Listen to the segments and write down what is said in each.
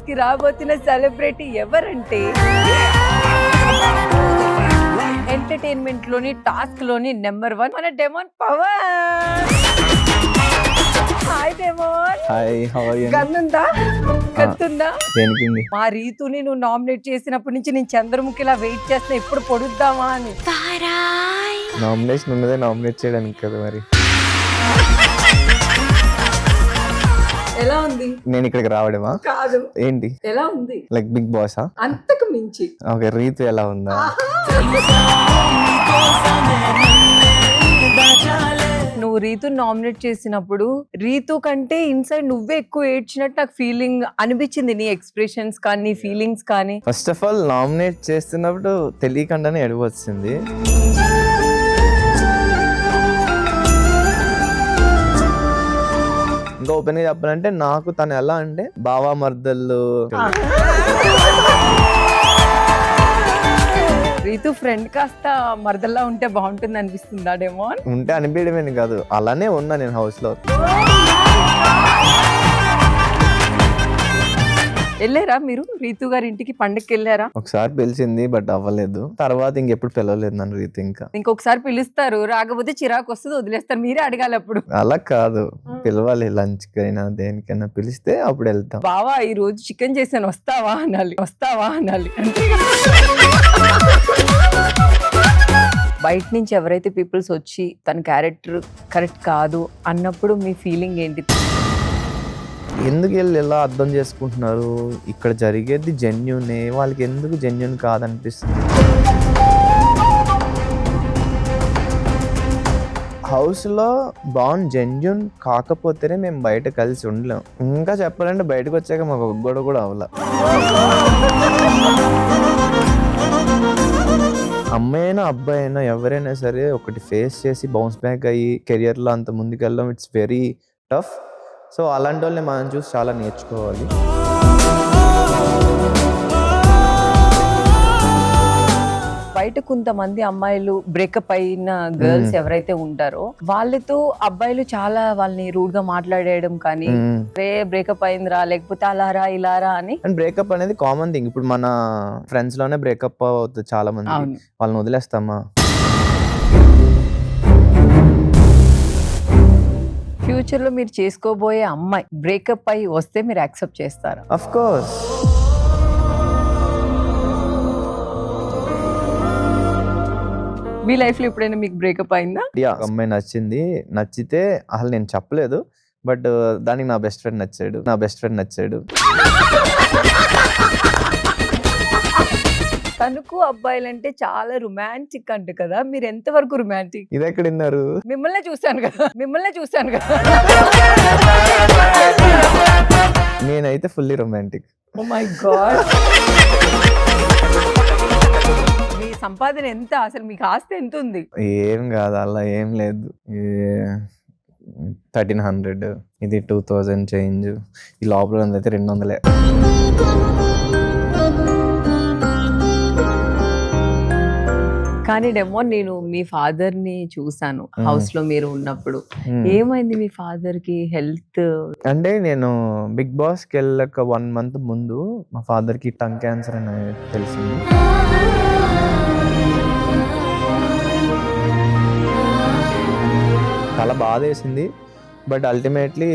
కి రాబోతున్న సెలబ్రిటీ ఎవరంటే ఎంటర్టైన్మెంట్ లోని టాస్క్ లోని నెంబర్ 1 మన demon Pavan. Hi demon. Hi, how are you? గన్నుందా? కత్తుందా? దేనికింది? మా రీతుని నువ్వు నామినేట్ చేసినప్పటి నుంచి నేను చంద్రముఖిలా వెయిట్ చేస్తున్నా ఎప్పుడు పొడుద్దామా అని. నామినేషన్ ఉన్నదే నామినేట్ చేయడానికి కదా మరి. ఎలా ఉంది? నేను ఇక్కడికి రావడమా? కాదు, ఏంటి ఎలా ఉంది? లైక్ బిగ్ బాసా? అంతకు మించి. ఓకే, రీతు ఎలా ఉందా? నువ్వు రీతు నామినేట్ చేసినప్పుడు రీతు కంటే ఇన్సైడ్ నువ్వే ఎక్కువ ఏడ్చినట్టు నాకు ఫీలింగ్ అనిపించింది. నీ ఎక్స్ప్రెషన్స్ కానీ నీ ఫీలింగ్స్ కానీ. ఫస్ట్ ఆఫ్ ఆల్ నామినేట్ చేస్తున్నప్పుడు తెలియకుండానే ఎడుపు వచ్చింది. ఇంకా ఓపెన్ గా చెప్పాలంటే నాకు తను ఎలా అంటే బావా మర్దళ్ళు. రీతు ఫ్రెండ్ కాస్త మరదల్లా ఉంటే బాగుంటుంది అనిపిస్తుందా డెమోన్? ఉంటే అనిపించడమేని కాదు, అలానే ఉన్నా నేను హౌస్ లో. వెళ్ళారా మీరు రీతు గారి ఇంటికి? పండగకి వెళ్ళారా? ఒకసారి పిలిచింది బట్ అవ్వలేదు. తర్వాత ఇంకెప్పుడు పిలవలేదు నన్ను రీతు. ఇంకొకసారి పిలుస్తారు, రాకపోతే చిరాకు వస్తుంది, వదిలేస్తారు. మీరే అడగాలి అప్పుడు. అలా కాదు, పిలవాలి. లంచ్ కైనా దేనికైనా పిలిస్తే అప్పుడు వెళ్తాం. బావా ఈ రోజు చికెన్ చేశాను వస్తావా అనాలి, వస్తావా అనాలి. బయట నుంచి ఎవరైతే పీపుల్స్ వచ్చి తన క్యారెక్టర్ కరెక్ట్ కాదు అన్నప్పుడు మీ ఫీలింగ్ ఏంటి? ఎందుకు వెళ్ళి ఎలా అర్థం చేసుకుంటున్నారు? ఇక్కడ జరిగేది జెన్యునే, వాళ్ళకి ఎందుకు జెన్యున్ కాదనిపిస్తుంది? హౌస్లో బాగుంది, జెన్యున్ కాకపోతేనే మేము బయట కలిసి ఉండలేం. ఇంకా చెప్పాలంటే బయటకు వచ్చాక మాకు ఒక గొడవ కూడా అవ్వలే. అమ్మాయి అయినా అబ్బాయి అయినా ఎవరైనా సరే ఒకటి ఫేస్ చేసి బౌన్స్ బ్యాక్ అయ్యి కెరియర్లో అంత ముందుకెళ్ళడం ఇట్స్ వెరీ టఫ్. సో అలాంటి వాళ్ళని మనం చూసి చాలా నేర్చుకోవాలి. బయట కొంతమంది అమ్మాయిలు బ్రేకప్ అయిన గర్ల్స్ ఎవరైతే ఉంటారో వాళ్ళతో అబ్బాయిలు చాలా వాళ్ళని రూడ్ గా మాట్లాడేయడం కానీ, రే బ్రేకప్ అయిందిరా, లేకపోతే అలారా ఇలారా అని. అండ్ బ్రేకప్ అనేది కామన్ థింగ్. ఇప్పుడు మన ఫ్రెండ్స్ లోనే బ్రేకప్ అవుతుంది చాలా మంది. వాళ్ళని వదిలేస్తామా? ఫ్యూచర్ లో మీరు చేసుకోబోయే అమ్మాయి బ్రేకప్ అయి వస్తే మీరు యాక్సెప్ట్ చేస్తారా? Of course. మీ లైఫ్ లో ఎప్పుడైనా మీకు బ్రేకప్ అయిందా? అమ్మాయి నచ్చితే అసలు నేను చెప్పలేదు, బట్ దానికి నా బెస్ట్ ఫ్రెండ్ నచ్చాడు. తనకు అబ్బాయిలంటే చాలా రొమాంటిక్ అంట కదా, మీరు ఎంత వరకు రొమాంటిక్? ఇది ఎక్కడ విన్నారు? మిమ్మల్ని చూసాను కదా. నేనైతే fully romantic. Oh my God. మీ సంపాదన ఎంత? అసలు మీకు ఆస్తి ఎంత ఉంది? ఏం కాదు, అలా ఏం లేదు. 1300, ఇది 2000 చేంజ్. ఈ లోపల అయితే 200. కానీ డెమో నేను మీ ఫాదర్ ని చూసాను హౌస్ లో మీరు ఉన్నప్పుడు. ఏమైంది మీ ఫాదర్ కి? హెల్త్ అంటే నేను బిగ్ బాస్ కి వెళ్ళక 1 month ముందు మా ఫాదర్ కి టంగ్ క్యాన్సర్ అని తెలిసింది. చాలా బాధ వేసింది. బట్ అల్టిమేట్లీ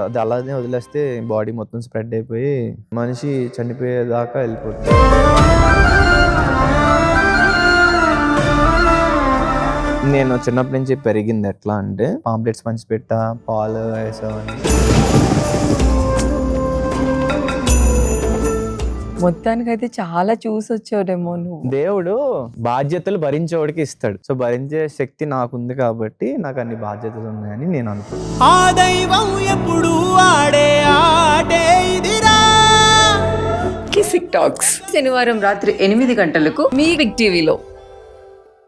అది అలానే వదిలేస్తే బాడీ మొత్తం స్ప్రెడ్ అయిపోయి మనిషి చనిపోయేదాకా వెళ్ళిపోతుంది. నేను చిన్నప్పటి నుంచి పెరిగింది ఎట్లా అంటే పాంప్లెట్స్ పంచిపెట్టా, పాలు వేసామని. మొత్తానికైతే చాలా చూసి వచ్చాడేమో నువ్వు. దేవుడు బాధ్యతలు భరించేవాడికి ఇస్తాడు. సో భరించే శక్తి నాకుంది కాబట్టి నాకు అన్ని బాధ్యతలు ఉన్నాయని నేను అనుకుంటున్నాను. ఆ దైవం ఎప్పుడు ఆడే ఆటే ఇదిరా. కిసిక్ టాక్స్ శనివారం రాత్రి 8 గంటలకు మీ బిగ్ టీవీలో.